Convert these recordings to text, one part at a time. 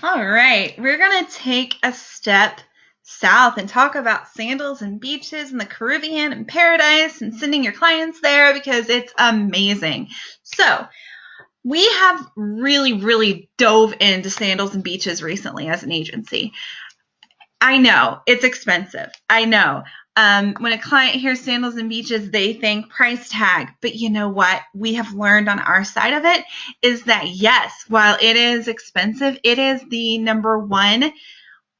All right, we're going to take a step south and talk about sandals and beaches in the Caribbean and paradise and sending your clients there because it's amazing. So we have really dove into sandals and beaches recently as an agency. I know it's expensive. I know. When a client hears sandals and beaches, they think price tag. But you know what? We have learned on our side of it is that yes, while it is expensive, it is the number one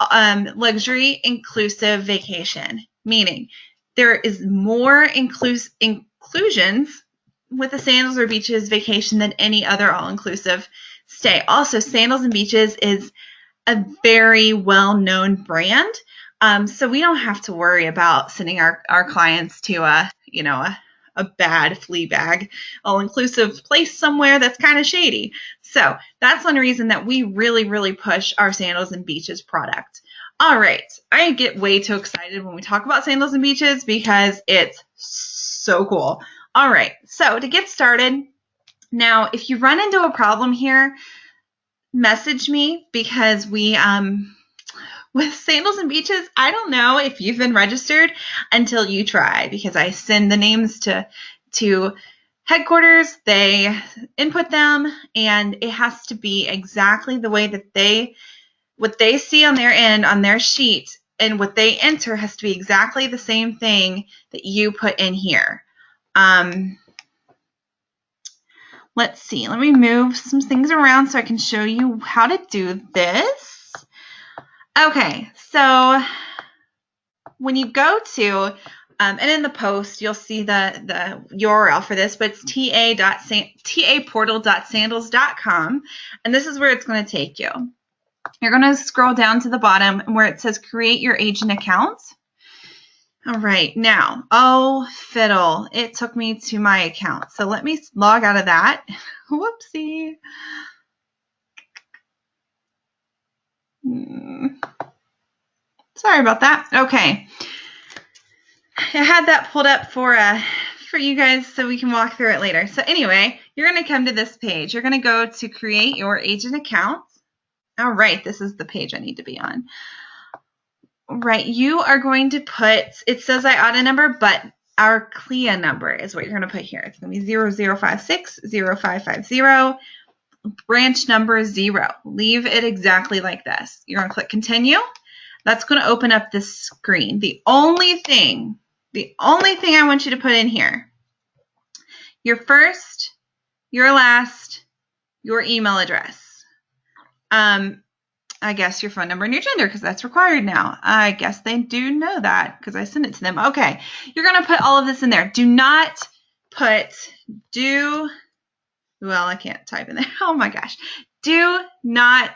luxury inclusive vacation. Meaning there is more inclusions with the sandals or beaches vacation than any other all-inclusive stay. Also, sandals and beaches is a very well-known brand. So we don't have to worry about sending our clients to a bad flea bag all-inclusive place somewhere that's kind of shady. So that's one reason that we really push our sandals and beaches product. All right, I get way too excited when we talk about sandals and beaches because it's so cool. All right, so to get started, now if you run into a problem here, message me because we with sandals and beaches, I don't know if you've been registered until you try because I send the names to headquarters, they input them, and it has to be exactly the way that what they see on their end on their sheet, and what they enter has to be exactly the same thing that you put in here. Let's see. Let me move some things around so I can show you how to do this. Okay, so when you go to, and in the post, you'll see the URL for this, but it's taportal.sandals.com, and this is where it's going to take you. You're going to scroll down to the bottom where it says create your agent account. All right, now, oh, fiddle, it took me to my account. So let me log out of that. Whoopsie. Sorry about that. Okay. I had that pulled up for you guys so we can walk through it later. So anyway, you're going to come to this page. You're going to go to create your agent account. All right, this is the page I need to be on. Right, you are going to put, it says IATA number, but our CLIA number is what you're going to put here. It's going to be 0056 0550, branch number 0. Leave it exactly like this. You're going to click continue. That's going to open up this screen. The only thing I want you to put in here, your first, your last, your email address. I guess your phone number and your gender because that's required now. I guess they do know that because I sent it to them. Okay, you're going to put all of this in there. Do not put, well, I can't type in there. Oh my gosh. Do not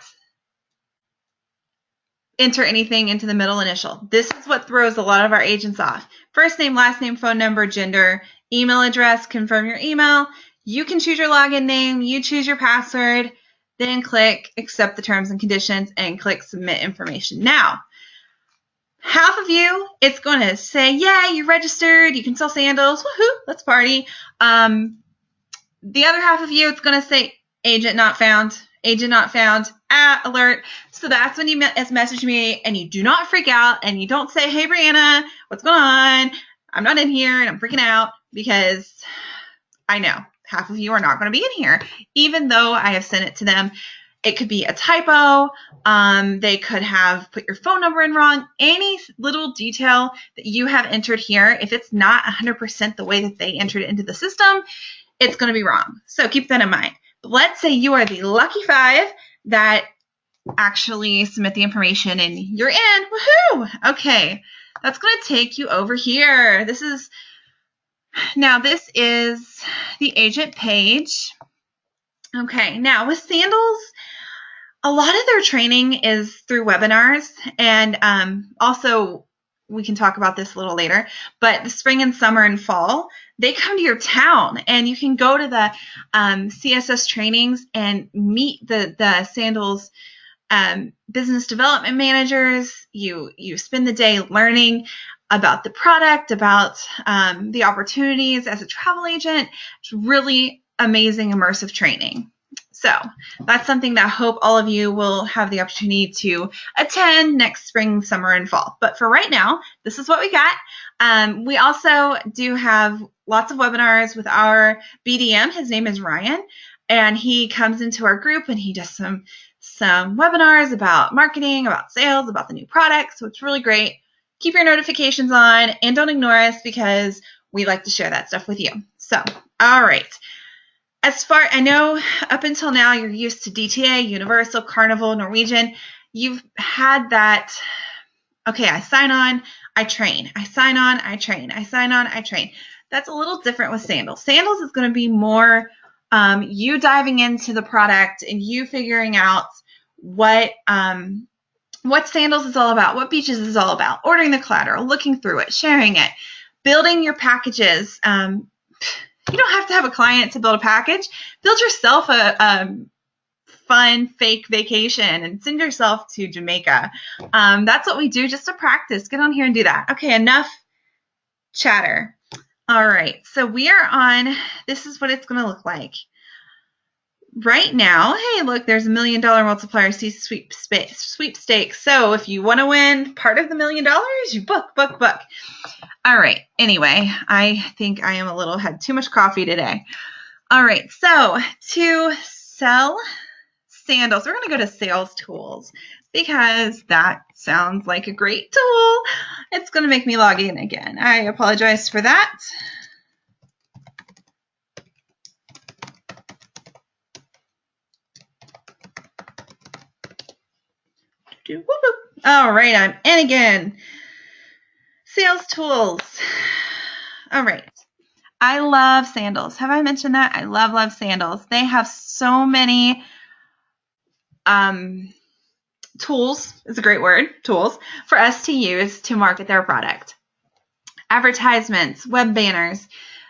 enter anything into the middle initial. This is what throws a lot of our agents off. First name, last name, phone number, gender, email address, confirm your email. You can choose your login name. You choose your password. Then click accept the terms and conditions and click submit information. Now, half of you, it's going to say, yeah, you're registered. You can sell sandals. Woohoo, let's party. The other half of you, it's going to say agent not found, alert. So that's when you message me and you do not freak out and you don't say, hey, Brianna, what's going on? I'm not in here and I'm freaking out because I know. Half of you are not going to be in here, even though I have sent it to them. It could be a typo. They could have put your phone number in wrong. Any little detail that you have entered here, if it's not 100% the way that they entered it into the system, it's going to be wrong. So keep that in mind. But let's say you are the lucky 5 that actually submit the information and you're in. Woohoo! Okay, that's going to take you over here. This is the agent page. Okay, now with Sandals, a lot of their training is through webinars, and also we can talk about this a little later, but the spring and summer and fall, they come to your town, and you can go to the CSS trainings and meet the Sandals business development managers. You spend the day learning about the product, about the opportunities as a travel agent. It's really amazing immersive training. So that's something that I hope all of you will have the opportunity to attend next spring, summer, and fall. But for right now, this is what we got. We also do have lots of webinars with our BDM. His name is Ryan, and he comes into our group and he does some webinars about marketing, about sales, about the new products. So it's really great. Keep your notifications on and don't ignore us because we like to share that stuff with you. So, all right. As far, I know up until now you're used to DTA, Universal, Carnival, Norwegian. You've had that, okay, I sign on, I train. I sign on, I train. I sign on, I train. That's a little different with Sandals. Sandals is going to be more you diving into the product and you figuring out what Sandals is all about, what Beaches is all about, ordering the collateral, looking through it, sharing it, building your packages. You don't have to have a client to build a package. Build yourself a fun fake vacation and send yourself to Jamaica. That's what we do just to practice. Get on here and do that. Okay, enough chatter. All right, so we are on, this is what it's going to look like. Right now, hey, look, there's $1 million multiplier C sweepstakes. So if you want to win part of the $1 million, you book. All right. Anyway, I think I am had too much coffee today. All right. So to sell Sandals, we're going to go to sales tools because that sounds like a great tool. It's going to make me log in again. I apologize for that. All right, I'm in again. Sales tools. All right. I love Sandals. Have I mentioned that? I love Sandals. They have so many tools, is a great word, tools, for us to use to market their product. Advertisements, web banners.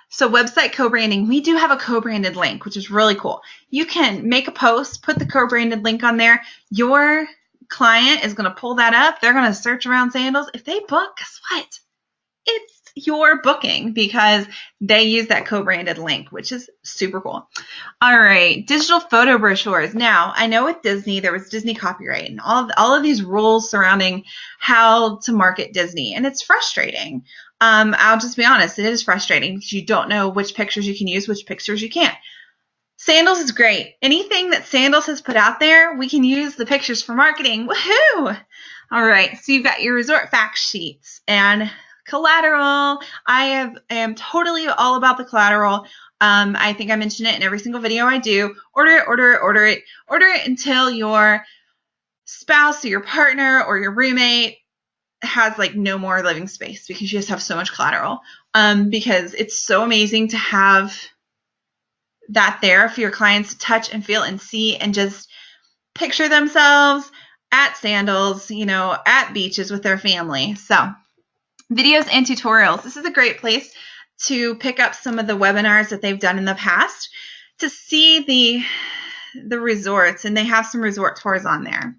So website co-branding, we do have a co-branded link, which is really cool. You can make a post, put the co-branded link on there. Your client is going to pull that up. They're going to search around Sandals. If they book, guess what? It's your booking because they use that co-branded link, which is super cool. All right, digital photo brochures. Now, I know with Disney, there was Disney copyright and all of these rules surrounding how to market Disney, and it's frustrating. I'll just be honest, it is frustrating because you don't know which pictures you can use, which pictures you can't. Sandals is great. Anything that Sandals has put out there, we can use the pictures for marketing. Woohoo! All right, so you've got your resort fact sheets and collateral. I am totally all about the collateral. I think I mention it in every single video I do. Order it until your spouse or your partner or your roommate has like no more living space because you just have so much collateral. Because it's so amazing to have that there for your clients to touch and feel and see and just picture themselves at Sandals, at beaches with their family. So videos and tutorials. This is a great place to pick up some of the webinars that they've done in the past to see the resorts, and they have some resort tours on there.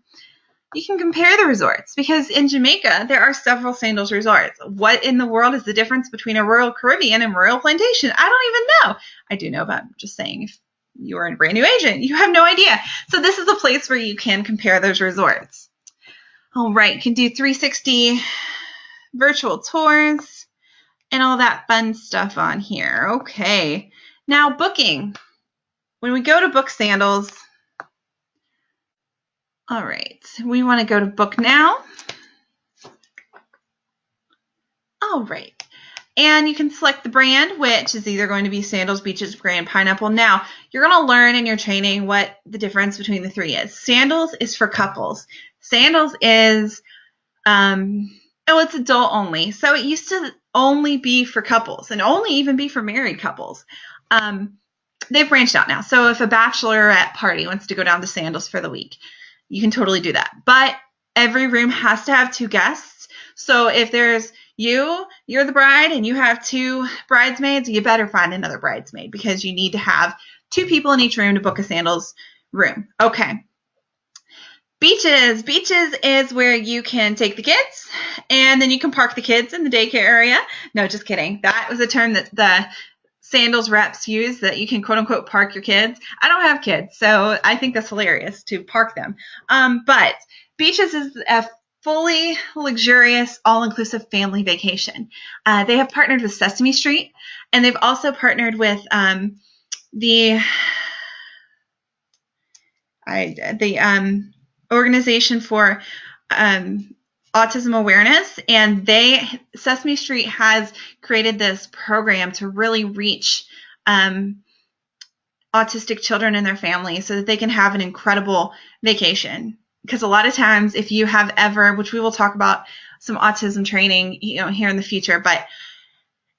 You can compare the resorts because in Jamaica, there are several Sandals resorts. What in the world is the difference between a Royal Caribbean and Royal Plantation? I don't even know. I do know, but I'm just saying if you are a brand new agent, you have no idea. So this is a place where you can compare those resorts. All right, you can do 360 virtual tours and all that fun stuff on here. Okay, now booking. When we go to book Sandals, all right, we want to go to book now. All right, and you can select the brand, which is either going to be Sandals, Beaches, Grand, Pineapple. Now, you're going to learn in your training what the difference between the three is. Sandals is for couples. Sandals is, it's adult only. So it used to only be for couples and only even be for married couples. They've branched out now. So if a bachelorette party wants to go down to Sandals for the week, you can totally do that. But every room has to have 2 guests. So if there's you're the bride and you have 2 bridesmaids, you better find another bridesmaid because you need to have 2 people in each room to book a Sandals room. Okay. Beaches. Beaches is where you can take the kids and then you can park the kids in the daycare area. No, just kidding. That was a term that the Sandals reps use that you can quote unquote park your kids. I don't have kids, so I think that's hilarious to park them. But Beaches is a fully luxurious, all-inclusive family vacation. They have partnered with Sesame Street, and they've also partnered with the organization for autism awareness, and Sesame Street has created this program to really reach autistic children and their families so that they can have an incredible vacation. Because a lot of times, if you have ever, which we will talk about some autism training, here in the future, but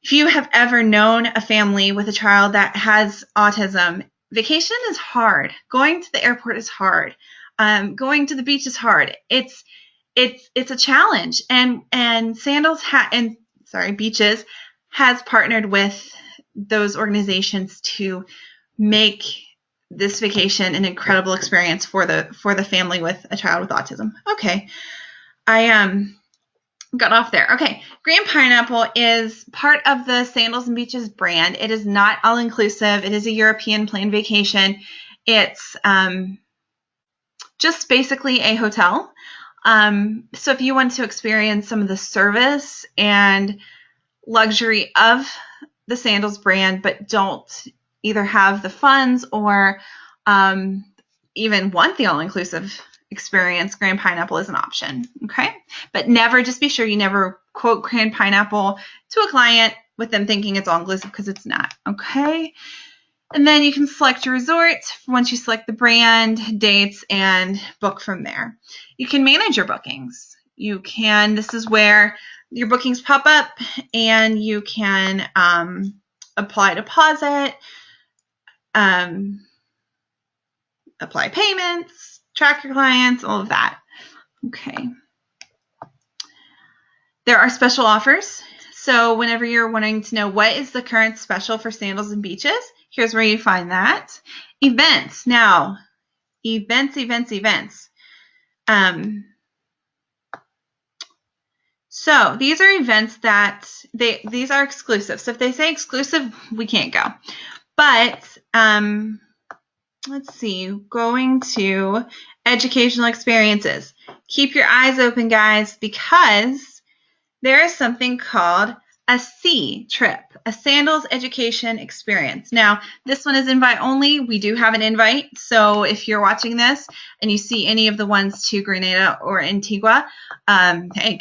if you have ever known a family with a child that has autism, vacation is hard. Going to the airport is hard. Going to the beach is hard. It's a challenge, and Beaches has partnered with those organizations to make this vacation an incredible experience for the family with a child with autism. Okay, I got off there. Okay, Grand Pineapple is part of the Sandals and Beaches brand. It is not all inclusive. It is a European planned vacation. It's just basically a hotel. So if you want to experience some of the service and luxury of the Sandals brand, but don't either have the funds or even want the all-inclusive experience, Grand Pineapple is an option. Okay, but just be sure you never quote Grand Pineapple to a client with them thinking it's all-inclusive, because it's not. Okay. And then you can select your resort once you select the brand, dates, and book from there. You can manage your bookings. This is where your bookings pop up, and you can apply deposit, apply payments, track your clients, all of that. Okay. There are special offers. So whenever you're wanting to know what is the current special for Sandals and Beaches, here's where you find that. Events. Now, events. So these are events that these are exclusive. So if they say exclusive, we can't go. But let's see, going to educational experiences. Keep your eyes open, guys, because there is something called a C trip, a Sandals education experience. Now, this one is invite only. We do have an invite. So if you're watching this and you see any of the ones to Grenada or Antigua, hey,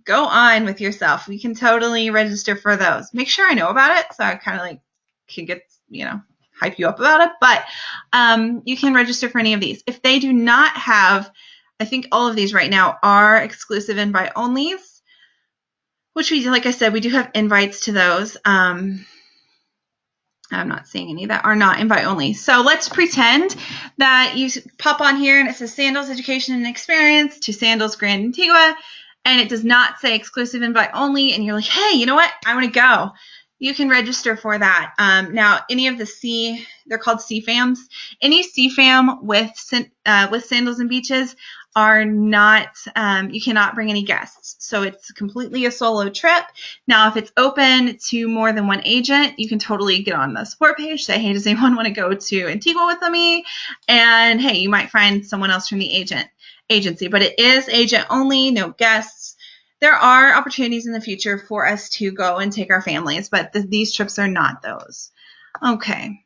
go on with yourself. We can totally register for those. Make sure I know about it, so I kind of can get, hype you up about it. But you can register for any of these. If they do not have, I think all of these right now are exclusive invite onlys, which like I said, we do have invites to those. I'm not seeing any that are not invite only. So let's pretend that you pop on here and it says Sandals Education and Experience to Sandals Grand Antigua, and it does not say exclusive invite only, and you're like, hey, you know what? I want to go. You can register for that. Now, any of the they're called CFAMs. Any CFAM with Sandals and Beaches are not, you cannot bring any guests. So it's completely a solo trip. Now, if it's open to more than one agent, you can totally get on the support page, say, hey, does anyone want to go to Antigua with me? And hey, you might find someone else from the agency, but it is agent only, no guests. There are opportunities in the future for us to go and take our families, but these trips are not those. Okay.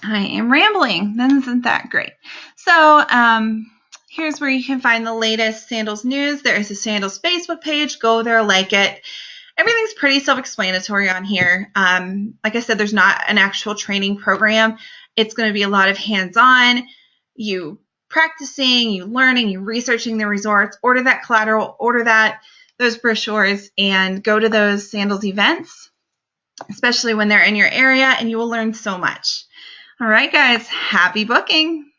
I am rambling. Isn't that great? So, here's where you can find the latest Sandals news. There is a Sandals Facebook page. Go there, like it. Everything's pretty self-explanatory on here. Like I said, there's not an actual training program. It's going to be a lot of hands-on. You practicing, you learning, you researching the resorts. Order that collateral. Order those brochures, and go to those Sandals events, especially when they're in your area, and you will learn so much. All right, guys. Happy booking.